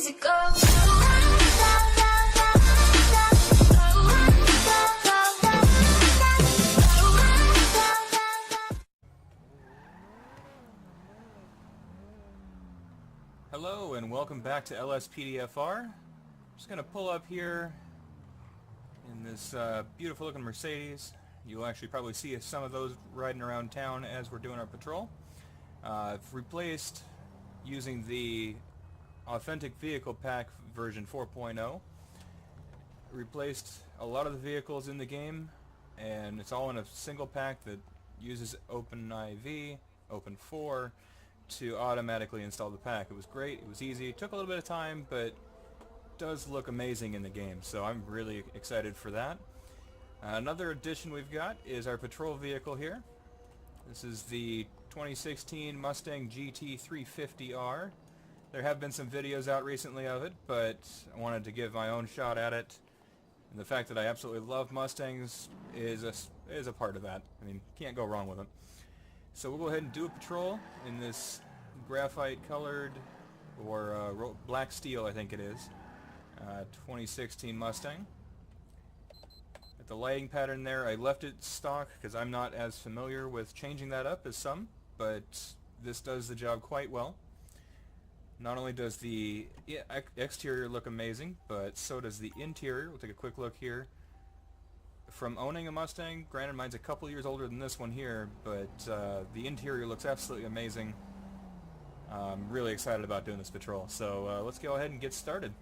music go. Hello and welcome back to LSPDFR. Just going to pull up here in this beautiful looking Mercedes. You'll actually probably see some of those riding around town as we're doing our patrol. I've replaced using the Authentic Vehicle Pack version 4.0. Replaced a lot of the vehicles in the game, and it's all in a single pack that uses OpenIV, Open4, to automatically install the pack. It was great, it was easy, it took a little bit of time, but does look amazing in the game, so I'm really excited for that. Another addition we've got is our patrol vehicle here. This is the 2016 Mustang GT350R. There have been some videos out recently of it, but I wanted to give my own shot at it. And the fact that I absolutely love Mustangs is a part of that. I mean, can't go wrong with them. So we'll go ahead and do a patrol in this graphite colored, or black steel I think it is, 2016 Mustang. At the lighting pattern there, I left it stock because I'm not as familiar with changing that up as some, but this does the job quite well. Not only does the exterior look amazing, but so does the interior. We'll take a quick look here. From owning a Mustang, granted mine's a couple years older than this one here, but the interior looks absolutely amazing. I'm really excited about doing this patrol, so let's go ahead and get started.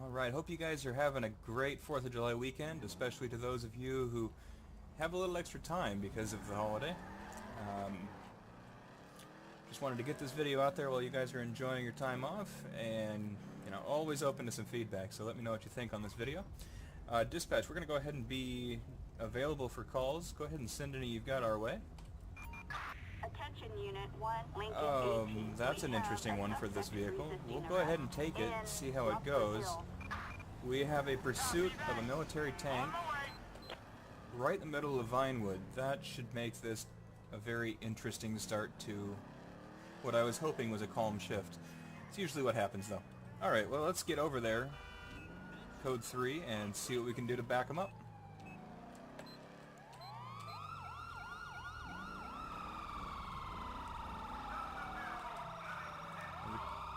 Alright, hope you guys are having a great 4th of July weekend, especially to those of you who have a little extra time because of the holiday. Just wanted to get this video out there while you guys are enjoying your time off, and you know, always open to some feedback, so let me know what you think on this video. Dispatch, we're going to go ahead and be available for calls. Go ahead and send any you've got our way. Attention Unit 1, Lincoln 18. That's an interesting one for this vehicle. We'll go ahead and take it, see how it goes. We have a pursuit of a military tank right in the middle of Vinewood. That should make this a very interesting start to what I was hoping was a calm shift. It's usually what happens though. Alright, well let's get over there, code 3, and see what we can do to back them up.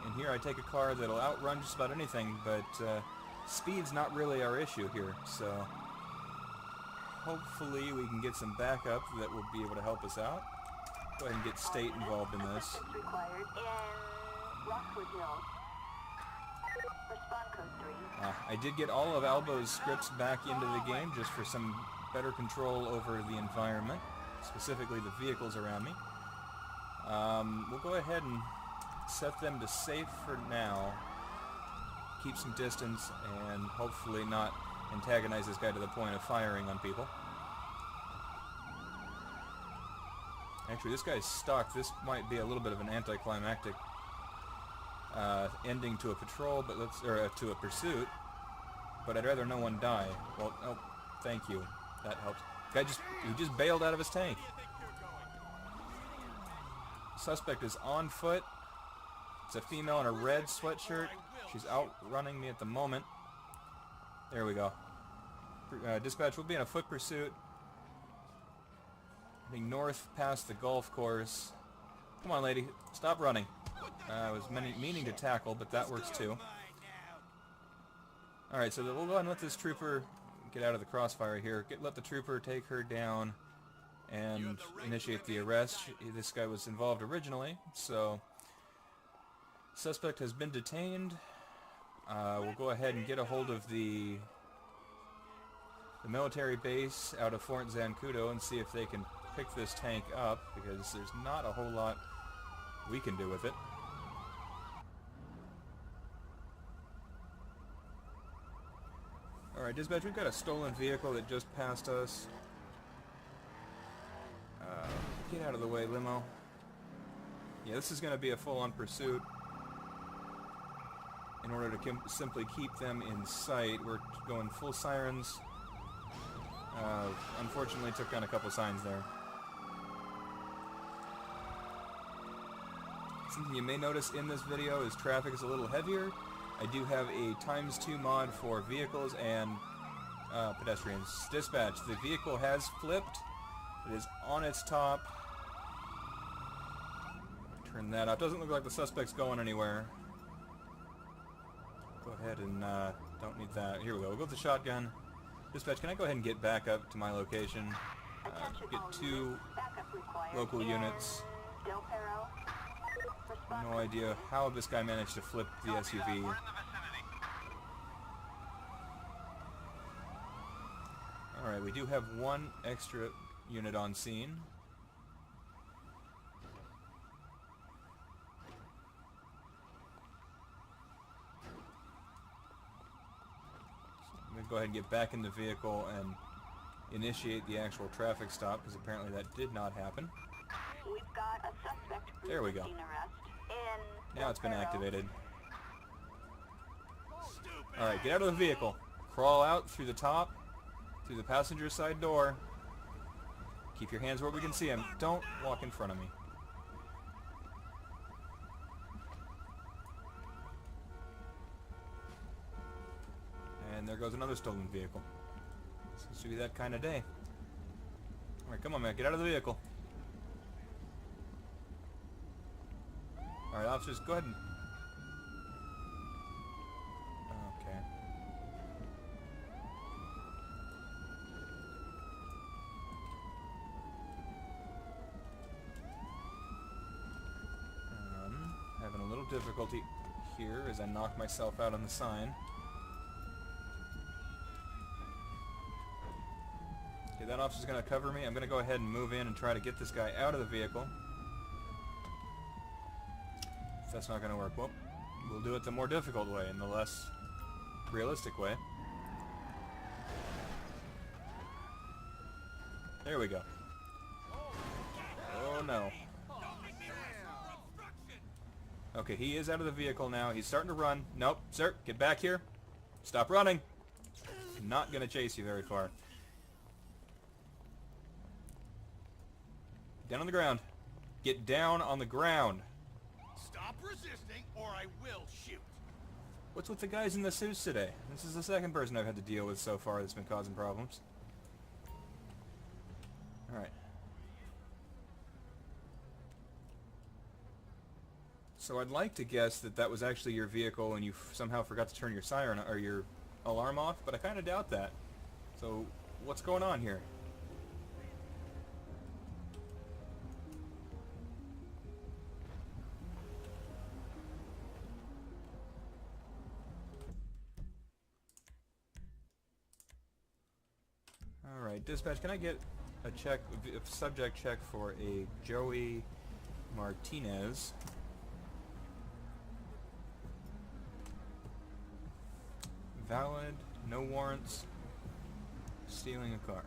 And here I take a car that'll outrun just about anything, but speed's not really our issue here, so hopefully we can get some backup that will be able to help us out. Go ahead and get state involved in this. I did get all of Albo's scripts back into the game just for some better control over the environment, specifically the vehicles around me. We'll go ahead and set them to safe for now, keep some distance, and hopefully not antagonize this guy to the point of firing on people. Actually, this guy's stuck. This might be a little bit of an anticlimactic ending to a patrol, but to a pursuit. But I'd rather no one die. Well, oh, thank you. That helps. Guy he just bailed out of his tank. Suspect is on foot. It's a female in a red sweatshirt. She's outrunning me at the moment. There we go. Dispatch, we'll be in a foot pursuit. Heading north past the golf course. Come on, lady. Stop running. I was meaning to tackle, but that works too. Alright, so we'll go ahead and let this trooper get out of the crossfire here. Let the trooper take her down and initiate the arrest. This guy was involved originally, so suspect has been detained. We'll go ahead and get a hold of the military base out of Fort Zancudo and see if they can pick this tank up, because there's not a whole lot we can do with it. Alright, dispatch, we've got a stolen vehicle that just passed us. Get out of the way, limo. Yeah, this is going to be a full-on pursuit. In order to simply keep them in sight, we're going full sirens. Unfortunately, took down a couple signs there. Something you may notice in this video is traffic is a little heavier. I do have a ×2 mod for vehicles and pedestrians. Dispatch, the vehicle has flipped. It is on its top. Turn that off. Doesn't look like the suspect's going anywhere. Go ahead and don't need that. Here we go. We'll go with the shotgun. Dispatch, can I go ahead and get back up to my location? Get 2 local units. No idea how this guy managed to flip the SUV. Alright, we do have 1 extra unit on scene. I'm going to go ahead and get back in the vehicle and initiate the actual traffic stop, because apparently that did not happen. We've got a suspect there we go. Now it's been activated. Alright, get out of the vehicle. Crawl out through the top, through the passenger side door. Keep your hands where we can see them. Don't walk in front of me. And there goes another stolen vehicle. Seems to be that kind of day. Alright, come on, man. Get out of the vehicle. Alright, officers, go ahead and... Okay. Having a little difficulty here as I knock myself out on the sign. Okay, that officer's going to cover me. I'm going to go ahead and move in and try to get this guy out of the vehicle. If that's not going to work, well, we'll do it the more difficult way and the less realistic way. There we go. Oh no. Okay, he is out of the vehicle now. He's starting to run. Nope, sir, get back here. Stop running. Not going to chase you very far. Down on the ground. Get down on the ground. Stop resisting, or I will shoot. What's with the guys in the suits today? This is the second person I've had to deal with so far that's been causing problems. Alright. So I'd like to guess that that was actually your vehicle and you somehow forgot to turn your siren or your alarm off, but I kind of doubt that. So what's going on here? Alright, dispatch, can I get a check, a subject check for a Joey Martinez? Valid, no warrants, stealing a car.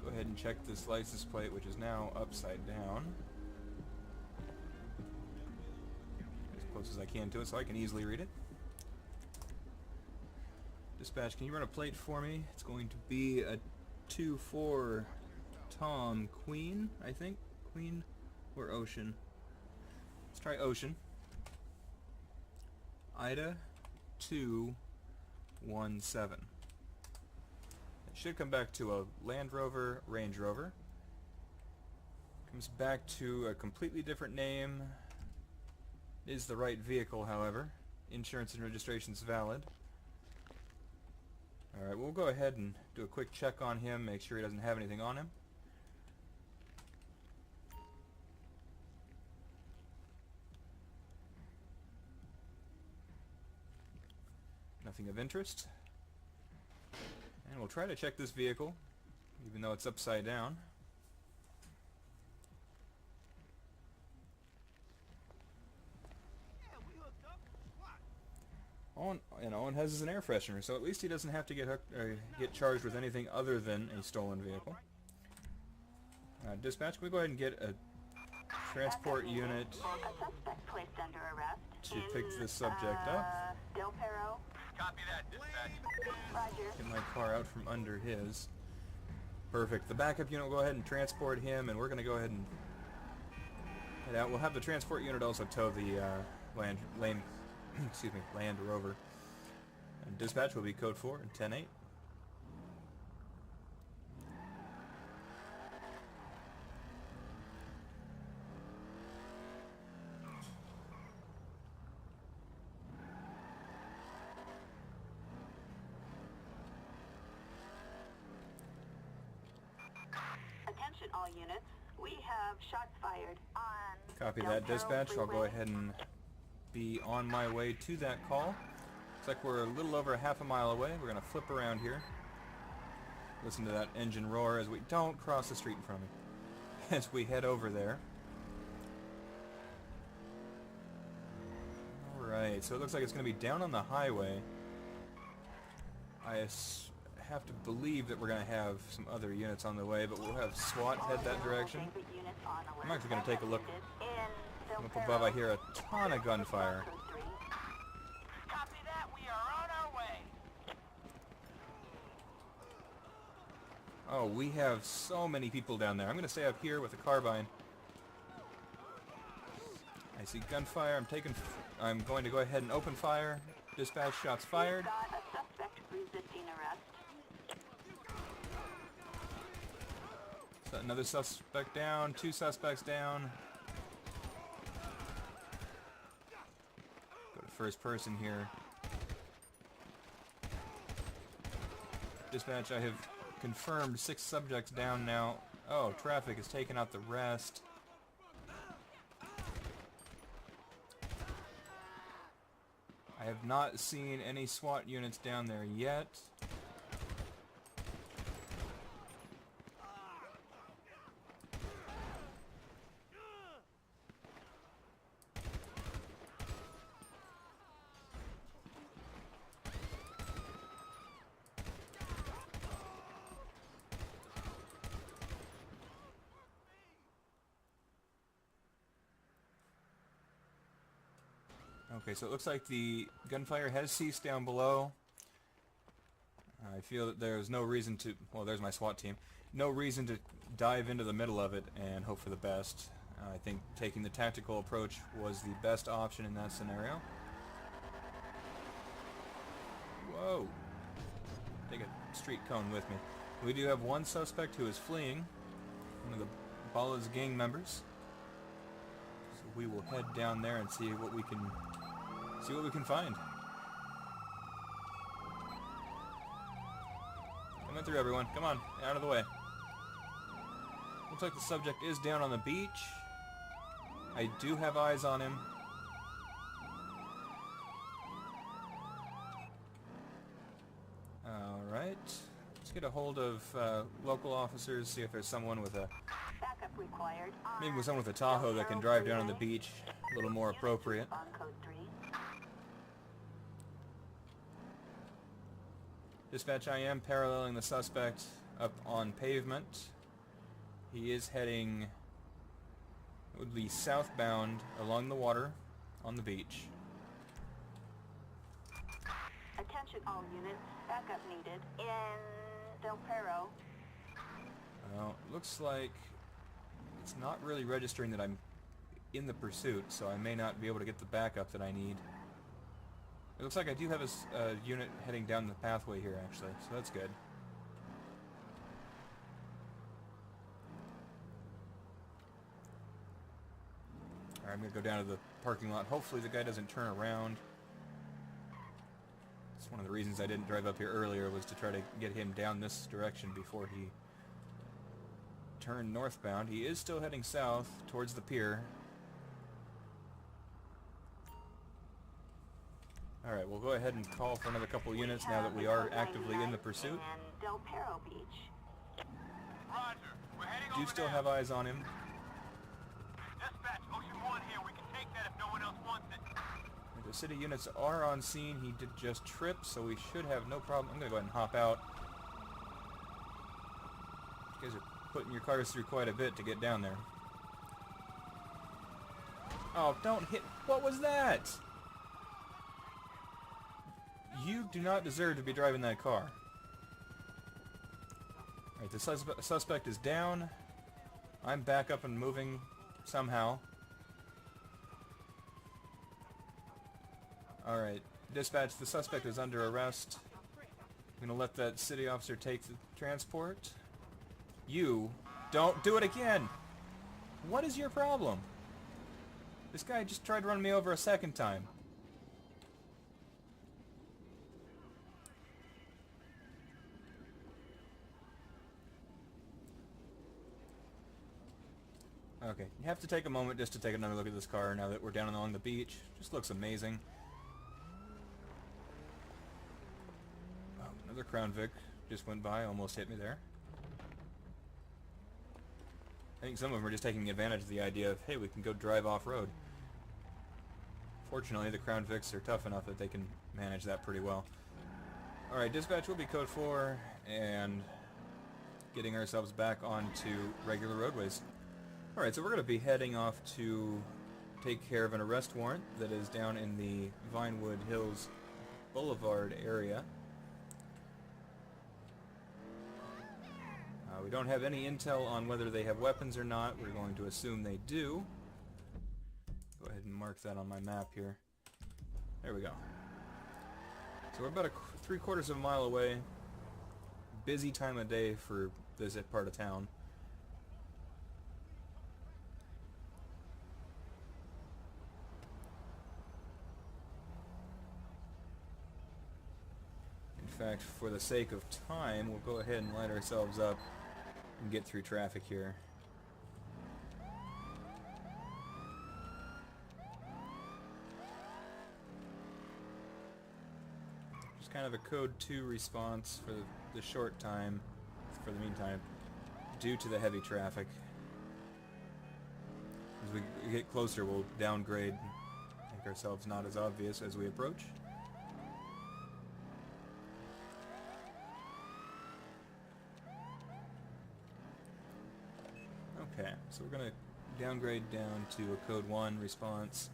Go ahead and check this license plate, which is now upside down. As close as I can to it so I can easily read it. Dispatch, can you run a plate for me? It's going to be a 2-4 Tom Queen, I think. Queen or Ocean. Let's try Ocean. Ida 217. It should come back to a Land Rover, Range Rover. Comes back to a completely different name. It is the right vehicle, however. Insurance and registration's valid. Alright, we'll go ahead and do a quick check on him, make sure he doesn't have anything on him. Nothing of interest. And we'll try to check this vehicle, even though it's upside down. Owen has an air freshener, so at least he doesn't have to get charged with anything other than a stolen vehicle. Dispatch, can we go ahead and get a transport unit to pick this subject up? Copy that, dispatch. Get my car out from under his. Perfect. The backup unit will go ahead and transport him, and we're going to go ahead and head out. We'll have the transport unit also tow the Land Rover. And dispatch will be code 4 and 10-8. Attention all units. We have shots fired on... Copy Del that, Perro dispatch. I'll go Freeway. ahead and be on my way to that call. Looks like we're a little over half a mile away. We're going to flip around here. Listen to that engine roar as we don't cross the street in front of me. As we head over there. Alright, so it looks like it's going to be down on the highway. I have to believe that we're going to have some other units on the way, but we'll have SWAT head that direction. I'm actually going to take a look. Up above I hear a ton of gunfire. Copy that. We are on our way. Oh, we have so many people down there. I'm going to stay up here with a carbine. I see gunfire. I'm going to go ahead and open fire. Dispatch, shots fired. Got a suspect resisting arrest. So another suspect down. 2 suspects down. Go to first person here. Dispatch, I have confirmed 6 subjects down now. Oh, traffic has taken out the rest. I have not seen any SWAT units down there yet. Okay, so it looks like the gunfire has ceased down below. I feel that there's no reason to... Well, there's my SWAT team. No reason to dive into the middle of it and hope for the best. I think taking the tactical approach was the best option in that scenario. Whoa! Take a street cone with me. We do have one suspect who is fleeing. One of the Bala's gang members. So we will head down there and see what we can... find. Coming through, everyone. Come on, out of the way. Looks like the subject is down on the beach. I do have eyes on him. Alright. Let's get a hold of local officers, see if there's someone with a... Backup required. Maybe with someone with a Tahoe that can drive down on the beach. A little more appropriate. On code 3. Dispatch, I am paralleling the suspect up on pavement. He is heading, it would be southbound along the water on the beach. Attention all units. Backup needed in Del Perro. Well, looks like it's not really registering that I'm in the pursuit, so I may not be able to get the backup that I need. It looks like I do have a unit heading down the pathway here, actually, so that's good. Alright, I'm going to go down to the parking lot. Hopefully the guy doesn't turn around. That's one of the reasons I didn't drive up here earlier, was to try to get him down this direction before he turned northbound. He is still heading south towards the pier. Alright, we'll go ahead and call for another couple units now that we are actively in the pursuit. And Del Perro Beach. Roger. We're heading Do over still now. have eyes on him. Dispatch, Ocean 1 here. We can take that if no one else wants it. The city units are on scene. He did just trip, so we should have no problem. I'm going to go ahead and hop out. You guys are putting your cars through quite a bit to get down there. Oh, don't hit... What was that? You do not deserve to be driving that car. Alright, the suspect is down. I'm back up and moving somehow. Alright, dispatch, the suspect is under arrest. I'm gonna let that city officer take the transport. You don't do it again! What is your problem? This guy just tried to run me over a second time. Okay, you have to take a moment just to take another look at this car now that we're down along the beach. Just looks amazing. Oh, another Crown Vic just went by, almost hit me there. I think some of them are just taking advantage of the idea of, hey, we can go drive off-road. Fortunately, the Crown Vics are tough enough that they can manage that pretty well. Alright, dispatch will be code 4, and getting ourselves back onto regular roadways. Alright, so we're going to be heading off to take care of an arrest warrant that is down in the Vinewood Hills Boulevard area. We don't have any intel on whether they have weapons or not. We're going to assume they do. Go ahead and mark that on my map here. There we go. So we're about 3/4 of a mile away. Busy time of day for this part of town. In fact, for the sake of time, we'll go ahead and light ourselves up and get through traffic here. Just kind of a code 2 response for the short time, for the meantime, due to the heavy traffic. As we get closer, we'll downgrade, make ourselves not as obvious as we approach. Okay, so we're going to downgrade down to a code 1 response.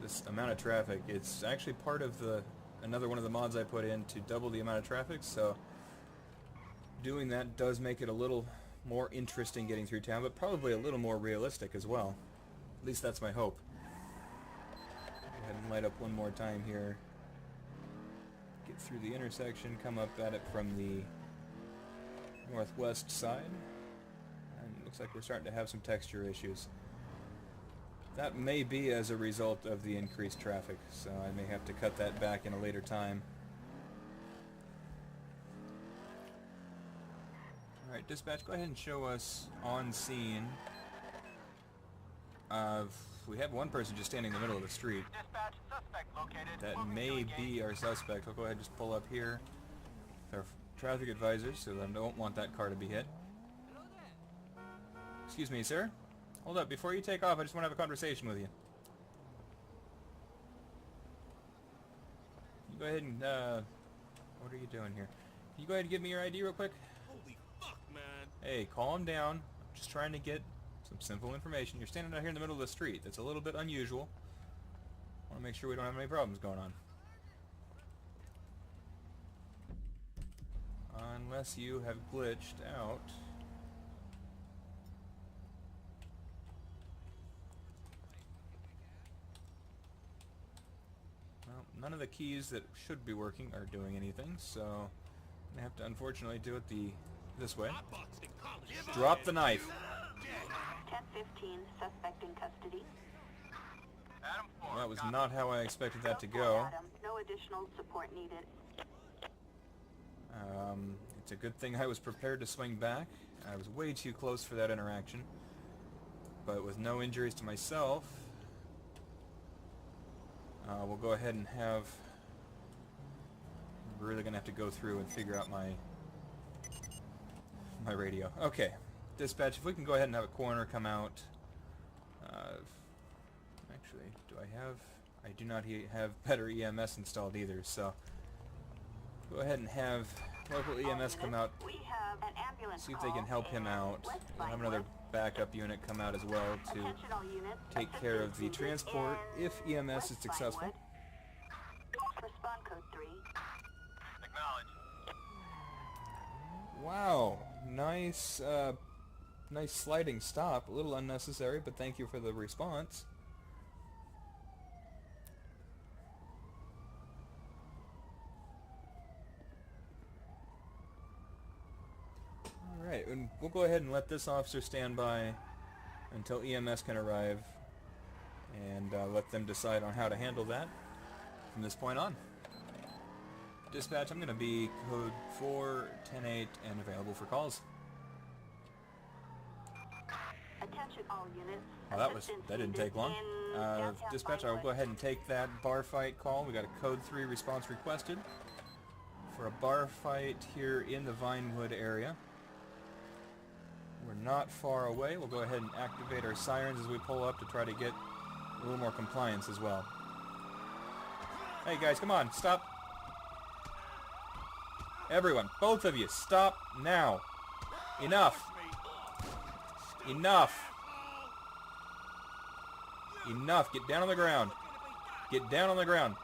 This amount of traffic, it's actually part of another one of the mods I put in to double the amount of traffic, so doing that does make it a little more interesting getting through town, but probably a little more realistic as well. At least that's my hope. Go ahead and light up one more time here. Get through the intersection, come up at it from the northwest side, and it looks like we're starting to have some texture issues. That may be as a result of the increased traffic, so I may have to cut that back in a later time. Alright, dispatch, go ahead and show us on scene. We have one person just standing in the middle of the street. Dispatch, suspect located. That may be our suspect. I'll go ahead and just pull up here with our traffic advisors, so I don't want that car to be hit. Excuse me, sir. Hold up, before you take off, I just want to have a conversation with you. You go ahead and, what are you doing here? Can you go ahead and give me your ID real quick? Holy fuck, man. Hey, calm down. I'm just trying to get some simple information. You're standing out here in the middle of the street. That's a little bit unusual. I want to make sure we don't have any problems going on. Unless you have glitched out. Well, none of the keys that should be working are doing anything, so I'm gonna have to unfortunately do it this way. Drop the knife. 10:15, suspect in custody. Adam 4. Well, that was not how I expected that to go. Adam, no additional support needed. It's a good thing I was prepared to swing back. I was way too close for that interaction. But with no injuries to myself, we'll go ahead and have... We're really going to have to go through and figure out my radio. Okay, dispatch, if we can go ahead and have a coroner come out. Actually, do I have... I do not have better EMS installed either, so... Go ahead and have local EMS come out, We have an ambulance see if they can help him out. West We'll have another backup unit come out as well to Attention all units. take care of the Assistance transport in if EMS is West successful. Vinewood. Respond code 3. Acknowledge. Wow, nice sliding stop. A little unnecessary, but thank you for the response. and we'll go ahead and let this officer stand by until EMS can arrive, and let them decide on how to handle that from this point on. Dispatch, I'm going to be code 410-8 and available for calls. Attention all units. Well, that didn't take long. Dispatch, I will go ahead and take that bar fight call. We got a code 3 response requested for a bar fight here in the Vinewood area. We're not far away. We'll go ahead and activate our sirens as we pull up to try to get a little more compliance as well. Hey guys, come on, stop. Everyone, both of you, stop now. Enough. Enough. Enough. Get down on the ground. Get down on the ground.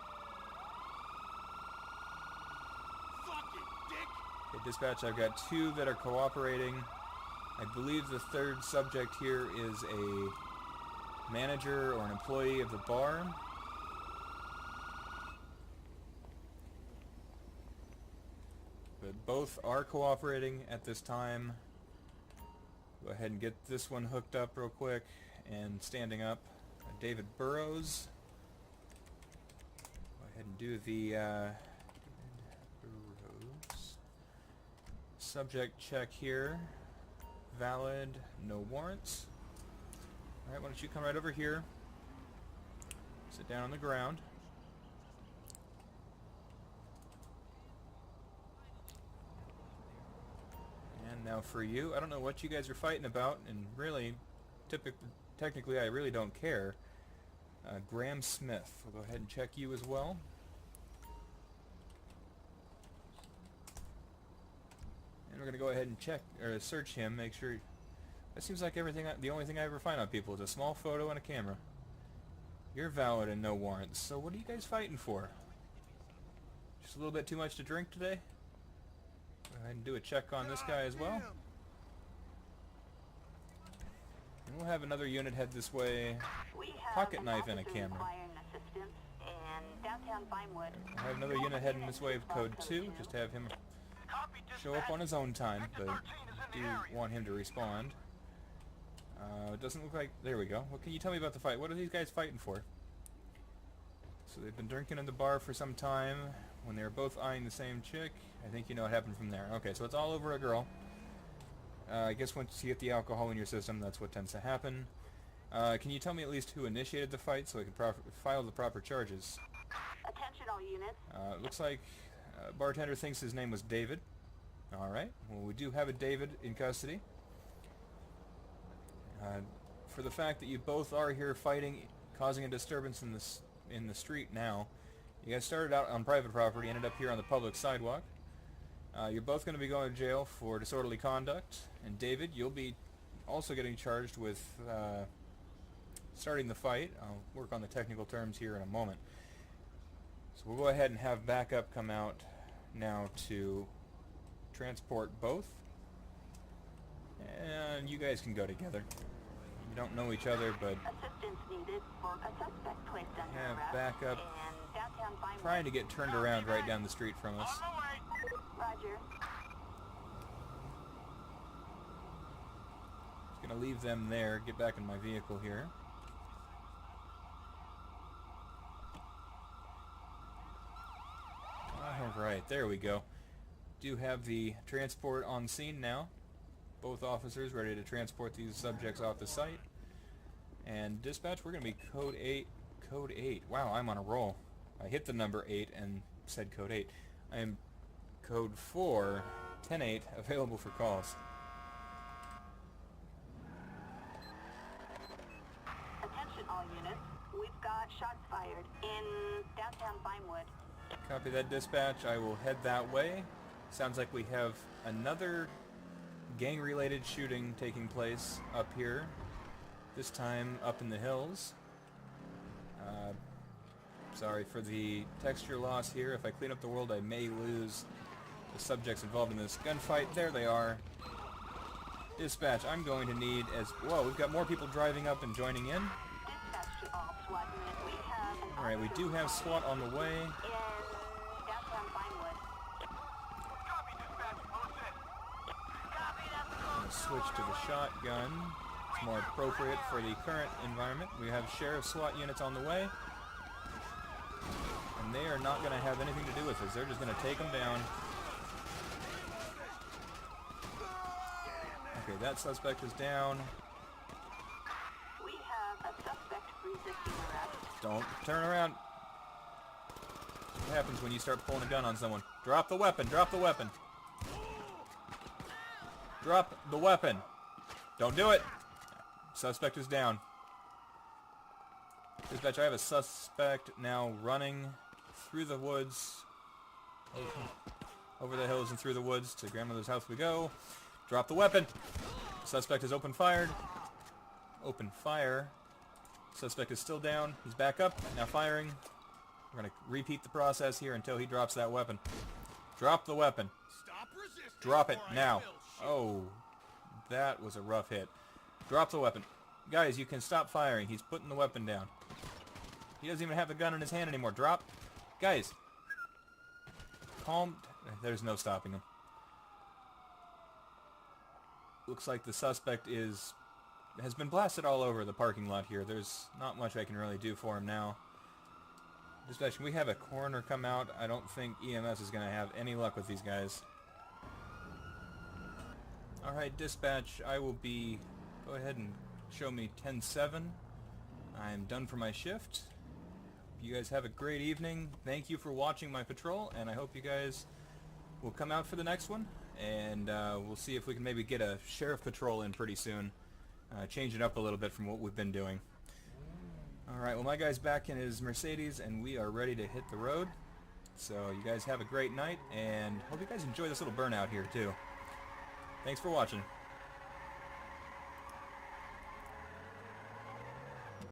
Okay, dispatch, I've got 2 that are cooperating. I believe the 3rd subject here is a manager or an employee of the bar. But both are cooperating at this time. Go ahead and get this one hooked up real quick and standing up. David Burrows. Go ahead and do the Burrows subject check here. Valid, no warrants. Alright, why don't you come right over here. Sit down on the ground. And now for you, I don't know what you guys are fighting about, and really, technically I really don't care. Graham Smith, we'll go ahead and check you as well. And we're going to go ahead and check, or search him, make sure. That seems like the only thing I ever find on people is a small photo and a camera. You're valid and no warrants, so what are you guys fighting for? Just a little bit too much to drink today? Go ahead and do a check on this guy as well. And we'll have another unit head this way. Pocket knife and a camera. We'll have another unit heading this way with code 2, just to have him show up on his own time, but do want him to respond. It doesn't look like... There we go. What can you tell me about the fight? What are these guys fighting for? So they've been drinking in the bar for some time when they were both eyeing the same chick. I think you know what happened from there. Okay, so it's all over a girl. I guess once you get the alcohol in your system, that's what tends to happen. Can you tell me at least who initiated the fight so I can file the proper charges? Attention all units. Looks like bartender thinks his name was David. Alright, well we do have a David in custody. For the fact that you both are here fighting, causing a disturbance in the street now, you guys started out on private property, ended up here on the public sidewalk. You're both going to be going to jail for disorderly conduct, and David, you'll be also getting charged with starting the fight. I'll work on the technical terms here in a moment. So we'll go ahead and have backup come out now to transport both, and you guys can go together. You don't know each other, but Assistance needed for a suspect placed under have arrest backup in downtown Vinewood. trying to get turned around right down the street from us. Roger. Just gonna leave them there, get back in my vehicle here. Alright, there we go. Do have the transport on scene now. Both officers ready to transport these subjects off the site. And dispatch, we're going to be code 8. Code 8. Wow, I'm on a roll. I hit the number 8 and said code 8. I am code 410-8, available for calls. Attention all units. We've got shots fired in downtown Vinewood. Copy that, dispatch. I will head that way. Sounds like we have another gang-related shooting taking place up here. This time up in the hills. Sorry for the texture loss here. If I clean up the world, I may lose the subjects involved in this gunfight. There they are. Dispatch, I'm going to need as... Whoa, we've got more people driving up and joining in. Dispatch to all SWAT units. We have an Alright, we do have SWAT on the way. in downtown Vinewood. Copy, dispatch. Close in. Copy, that's close Switch to the shotgun. It's more appropriate for the current environment. We have sheriff SWAT units on the way. And they are not going to have anything to do with this. They're just going to take them down. Okay, that suspect is down. We have a suspect resisting arrest. Don't turn around. What happens when you start pulling a gun on someone? Drop the weapon. Drop the weapon. Drop the weapon. Don't do it. Suspect is down. Dispatch, I have a suspect now running through the woods. Over the hills and through the woods to grandmother's house we go. Drop the weapon. Suspect is open fired. Open fire. Suspect is still down. He's back up. Now firing. We're going to repeat the process here until he drops that weapon. Drop the weapon. Stop resisting. Drop it or I now. will shoot. Oh, that was a rough hit. Drop the weapon. Guys, you can stop firing. He's putting the weapon down. He doesn't even have the gun in his hand anymore. Drop. Guys. Calm. There's no stopping him. Looks like the suspect has been blasted all over the parking lot here. There's not much I can really do for him now. Dispatch, we have a coroner come out. I don't think EMS is going to have any luck with these guys. Alright, dispatch, I will be... Go ahead and show me 10-7. I'm done for my shift. You guys have a great evening. Thank you for watching my patrol, and I hope you guys will come out for the next one. And we'll see if we can maybe get a sheriff patrol in pretty soon. Change it up a little bit from what we've been doing. Alright, well my guy's back in his Mercedes and we are ready to hit the road. So you guys have a great night and hope you guys enjoy this little burnout here too. Thanks for watching.